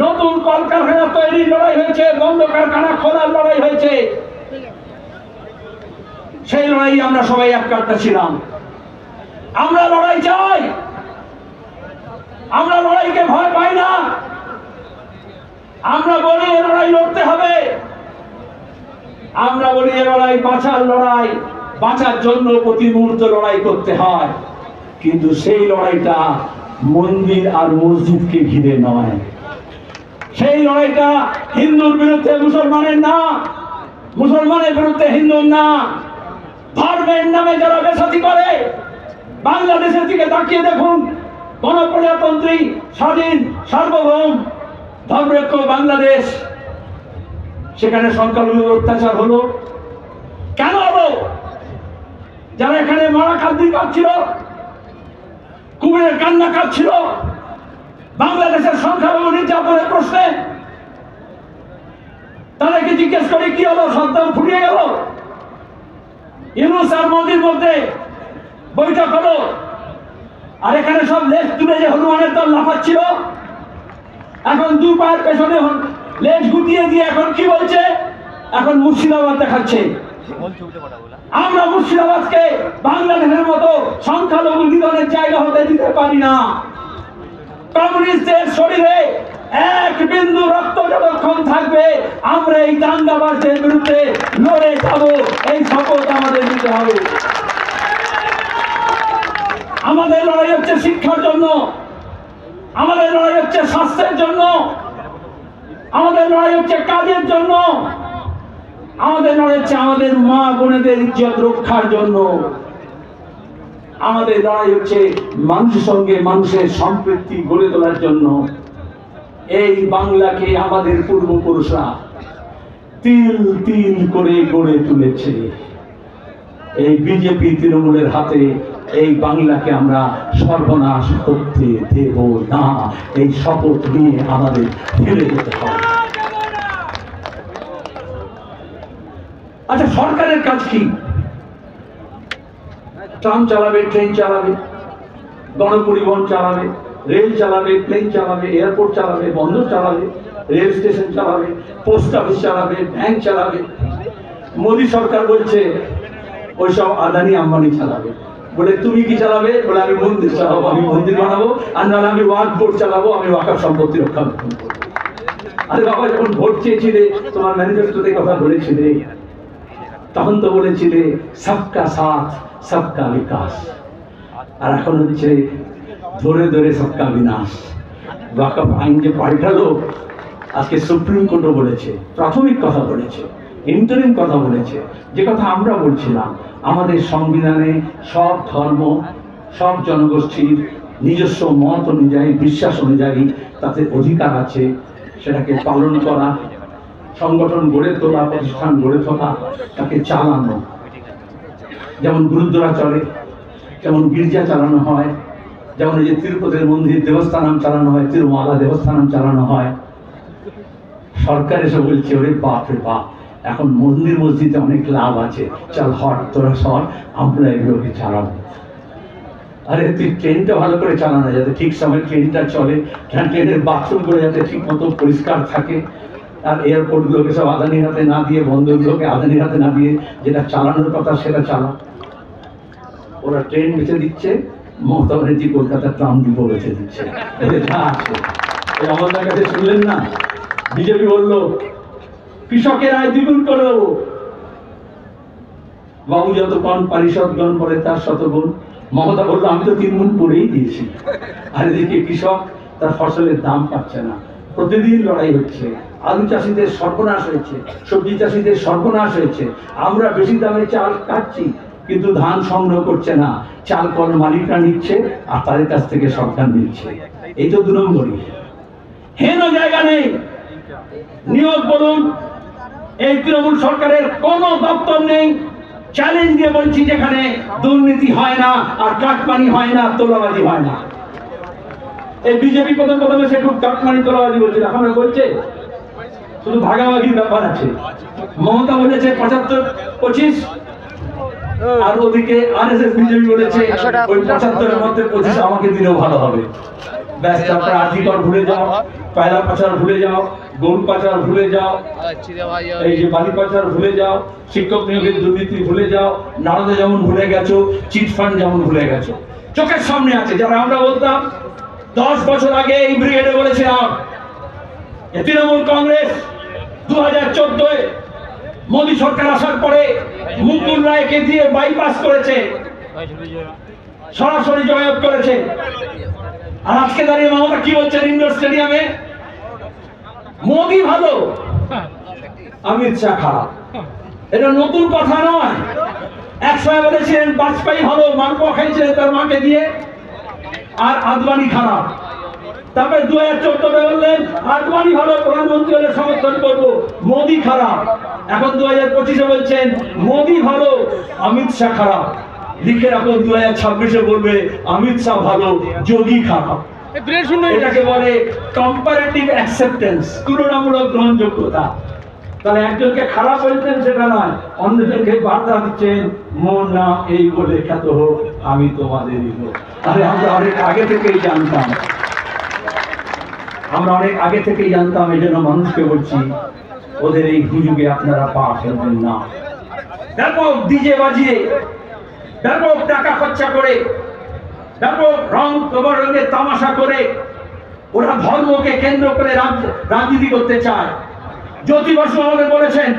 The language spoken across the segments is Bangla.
নতুন কলকারখানা তৈরির লড়াই হয়েছে, বন্ধ কারখানা খোলার লড়াই হয়েছে। সেই লড়াই আমরা সবাই এক কাটতে ছিলাম। আমরা লড়াই চাই, আমরা লড়াইকে ভয় পাই না। আমরা বলি এ লড়াই লড়তে হবে, আমরা বলি এ লড়াই বাঁচার লড়াই, বাঁচার জন্য প্রতি মুহূর্তে লড়াই করতে হয়। কিন্তু সেই লড়াইটা মন্দির আর মসজিদকে ঘিরে নয়, সেই লড়াইটা হিন্দুর বিরুদ্ধে মুসলমানের না, মুসলমানের বিরুদ্ধে হিন্দুর না। ধর্মের নামে যারা বেসাতি করে, বাংলাদেশের দিকে তাকিয়ে দেখুন, গণপ্রজাতন্ত্রী স্বাধীন সার্বভৌম ধর্মনিরপেক্ষ বাংলাদেশ, সেখানে সংখ্যালঘুদের অত্যাচার হলো কেন হলো? যারা এখানে মারা কান্দি কাঁদছিল, কুমিরের কান্না কাঁদছিল বাংলাদেশের সংখ্যালঘু নির্যাতনের প্রশ্নে, তাদেরকে জিজ্ঞেস করি কি হলো? সন্তান ফুরিয়ে গেল? ইউনূস আর মোদির মধ্যে বৈঠক হলো, আর এখানে সব লেজ তুলে যে হনুমানের দল লাফাচ্ছিল, এখন দু পায়ের পেছনে লেজ গুটিয়ে দিয়ে এখন কি বলছে? এখন মুর্শিদাবাদ দেখাচ্ছে। আমরা মুর্শিদাবাদকে বাংলাদেশের মতো সংখ্যালঘু নিধনের জায়গা হতে দিতে পারি না। কমিউনিস্টদের শরীরে এক বিন্দু রক্ত যতক্ষণ থাকবে আমরা এই দাঙ্গাবাজদের বিরুদ্ধে লড়ে যাব, এই শপথ আমাদের নিতে হবে। আমাদের লড়াই হচ্ছে শিক্ষার জন্য, আমাদের লড়াই হচ্ছে স্বাস্থ্যের জন্য, আমাদের লড়াই হচ্ছে কাজের জন্য, আমাদের লড়াই হচ্ছে আমাদের মা বোনেদের ইজ্জত রক্ষার জন্য, আমাদের লড়াই হচ্ছে মানুষের সঙ্গে মানুষের সম্পৃক্তি গড়ে তোলার জন্য। এই বাংলাকে আমাদের পূর্বপুরুষরা তিল তিল করে গড়ে তুলেছে। এই বিজেপি তৃণমূলের হাতে এই বাংলাকে আমরা সর্বনাশ করতে দেব না। এই শপথ নিয়ে আমাদের ফিরে যেতে হবে। আচ্ছা, সরকারের কাজ কি? ট্রাম চালাবে, ট্রেন চালাবে, গণপরিবহন চালাবে, রেল চালাবে, প্লেন চালাবে, এয়ারপোর্ট চালাবে, বন্দর চালাবে, রেল স্টেশন চালাবে, পোস্ট অফিস চালাবে, ব্যাংক চালাবে। মোদী সরকার বলছে ওইসব আদানি আম্বানি চালাবে। বলে তুমি কি চালাবে? বলে আমি মন্দির চালাবো, আমি মন্দির বানাবো, আর নাহলে আমি ওয়াকফ বোর্ড চালাবো, আমি ওয়াকফ সম্পত্তি রক্ষণাবেক্ষণ করবো। আরে বাবা, যখন ভোট চেয়েছিলে, তোমার ম্যানিফেস্টোতে কথা বলেছিলে, তখন তো বলেছিলে সবকা সাথ সবকা বিকাশ, আর এখন হচ্ছে ধরে ধরে সবকা বিনাশ। ওয়াকফ আইন যে পাল্টালো, আজকে সুপ্রিম কোর্টও বলেছে, প্রাথমিক কথা বলেছে, ইন্টারিম কথা বলেছে, যে কথা আমরা বলছিলাম, আমাদের সংবিধানে সব ধর্ম, সব জনগোষ্ঠীর নিজস্ব মত অনুযায়ী, বিশ্বাস অনুযায়ী তাতে অধিকার আছে, সেটাকে পালন করা, সংগঠন গড়ে তোলা, প্রতিষ্ঠান গড়ে তোলা, তাকে চালানো। যেমন গুরুদ্বারা চলে, যেমন গির্জা চালানো হয়, যেমন এই যে তিরুপতির মন্দির দেবস্থানম চালানো হয়, তিরুমালা দেবস্থানম চালানো হয়। সরকার এসে বলছে ওরে বাপ রে বাপ, এখন মন্দির মসজিদে অনেক লাভ আছে, চল হট তোরা সর, আমরা এগুলোকে চালাবো। আরে তুই ট্রেনটা ভালো করে চালানো, যাতে ঠিক সময় ট্রেনটা চলে, ট্রেনের বাথরুমগুলো যাতে ঠিক মতো পরিষ্কার থাকে, আর এয়ারপোর্টগুলোকে সব আদানির হাতে না দিয়ে, বন্দরগুলোকে আদানির হাতে না দিয়ে, যেটা চালানোর কথা সেটা চালা। ওরা ট্রেন বেঁচে দিচ্ছে, মমতা ব্যানার্জি কলকাতার ট্রাম ডিপো বেঁচে দিচ্ছে। যা আছে আমাদের কাছে শুনলেন না? বিজেপি বললো কৃষকের আয় দ্বিগুণ করে দেবো, বাবু যত কম পারিষদগণ বলে তার শতগুণ। মমতা বললো আমি তো 3 গুণ করেই দিয়েছি। আর এদিকে কৃষক তার ফসলের দাম পাচ্ছে না, প্রতিদিন লড়াই হচ্ছে। আলু চাষিদের সর্বনাশ হয়েছে, সবজি চাষিদের সর্বনাশ হয়েছে। আমরা বেশি দামে চাল কাটছি, কিন্তু ধান সংগ্রহ করছে না, চাল কল মালিকরা নিচ্ছে, আর তাদের কাছ থেকে সরকার নিচ্ছে। এই তো 2 নম্বরই। হেন জায়গা নেই। নিয়োগ বলুন, এই তৃণমূল সরকারের কোন দপ্তর নেই। চ্যালেঞ্জ দিয়ে বলছি, যেখানে দুর্নীতি হয় না, আর কাটমানি হয় না, তোলাবাজি হয় না। এই বিজেপি প্রথমে সে খুব কাটমানি তোলাবাজি বলছিল, এখন বলছে শুধু ভাগাভাগির ব্যাপার আছে। মমতা বলেছে 75-25, আর ওদিকে আরএসএস বিজেপি বলেছে ওই 75-এর মধ্যে 25 আমাকে দিলেও ভালো হবে। ব্যাস তারপরে আর্থিকর ভুলে যাও, কয়লা পাচার ভুলে যাও, গরু পাচার ভুলে যাও, এই যে বালি পাচার ভুলে যাও, শিক্ষক নিয়োগের দুর্নীতি ভুলে যাও, নারদে যেমন ভুলে গেছো, চিট ফান্ড যেমন ভুলে গেছো। চোখের সামনে আছে। যারা আমরা বলতাম 10 বছর আগে এই ব্রিগেডে বলেছিলাম তৃণমূল কংগ্রেস 2014 মোদী সরকার আসার পরে মুকুল রায়কে দিয়ে বাইপাস করেছে, সরাসরি জয়লাভ করেছে। আর আজকে দাঁড়িয়ে মমতা কি বলছেন ইন্ডোর স্টেডিয়ামে? মোদী ভালো, অমিত শাহ খারাপ। এটা নতুন কথা নয়। একসময় বলেছিলেন বাজপেয়ী ভালো, মালপোয়া খাইছিলেন তার মাকে দিয়ে, আর আদবানি খারাপ। তারপরে 2014 বললেন আদবানি ভালো, প্রধানমন্ত্রী হলে সমর্থন করবো, মোদী খারাপ। এখন 2025 বলছেন মোদী ভালো, অমিত শাহ খারাপ। লিখে রাখুন 2026 বলবে অমিত শাহ ভালো, যোগী খারাপ। এটাকে বলে কম্পারেটিভ অ্যাকসেপ্টেন্স, তুলনামূলক গ্রহণযোগ্যতা। তাহলে একজনকে খারাপ বলতেন সেটা নয়, অন্যজনকে বার্তা দিচ্ছেন মোর নাম এই বলে খ্যাত হোক, আমি তোমাদেরই হোক। তাহলে আমরা অনেক আগে থেকেই জানতাম, এই জন্য মানুষকে বলছি ওদের এই হুজুগে আপনারা পা ফেলবেন না। ব্যাপক ডিজে বাজিয়ে, ব্যাপক টাকা খরচা করে, ব্যাপক রঙের তামাশা করে ওরা ধর্মকে কেন্দ্র করে রাজনীতি করতে চায়। জ্যোতি বসু আমাদের বলেছেন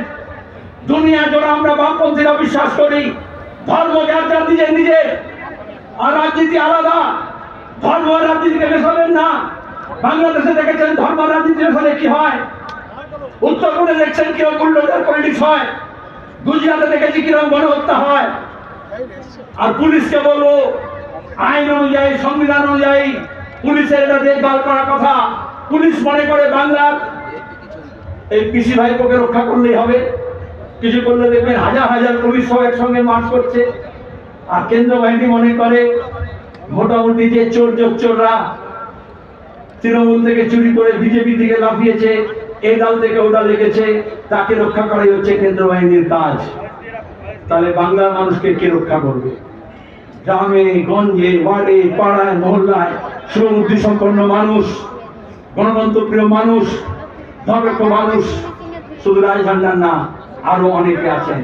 দুনিয়া জোড়া আমরা বামপন্থীরা বিশ্বাস করি ধর্ম যার যার নিজের, আর রাজনীতি আলাদা। ধর্ম আর রাজনীতিকে মেশাবেন না। বাংলাদেশে দেখেছেন ধর্ম রাজনীতি মেশালে কি হয়, উত্তরপ্রদেশে দেখছেন কিরকম বুলডোজার পলিটিক্স হয়, গুজরাটে দেখেছি কিরকম গণহত্যা হয়। আর পুলিশকে বলবো আইন অনুযায়ী, সংবিধান অনুযায়ী পুলিশের এটা দেখভাল করার কথা। পুলিশ মনে করে বাংলার এই পিসি ভাইপোকে রক্ষা করলেই হবে, কিছু করলে দেখবেন হাজার হাজার পুলিশ সব একসঙ্গে মার্চ করছে। আর কেন্দ্র বাহিনী মনে করে মোটামুটি যে চোররা তৃণমূল থেকে চুরি করে বিজেপি থেকে লাফিয়েছে, এই দল থেকে ওটা লেগেছে, তাকে রক্ষা করাই হচ্ছে কেন্দ্র বাহিনীর কাজ। তাহলে বাংলার মানুষকে কে রক্ষা করবে? গ্রামে গঞ্জে, ওয়ার্ডে, পাড়ায়, মহল্লায় সুবুদ্ধি সম্পন্ন মানুষ, গণতন্ত্রপ্রিয় মানুষ, ধর্মজ্ঞ মানুষ, শুধু রাজভান্ডার না, আরো অনেকে আছেন।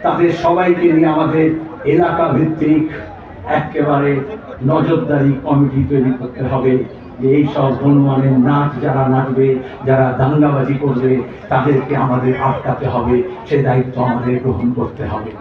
তাদের সবাইকে নিয়ে আমাদের এলাকা ভিত্তিক একেবারে নজরদারি কমিটি তৈরি করতে হবে, যে এই সব হনুমানের নাচ যারা নাচবে, যারা দাঙ্গাবাজি করবে, তাদেরকে আমাদের আটকাতে হবে। সে দায়িত্ব আমাদের গ্রহণ করতে হবে।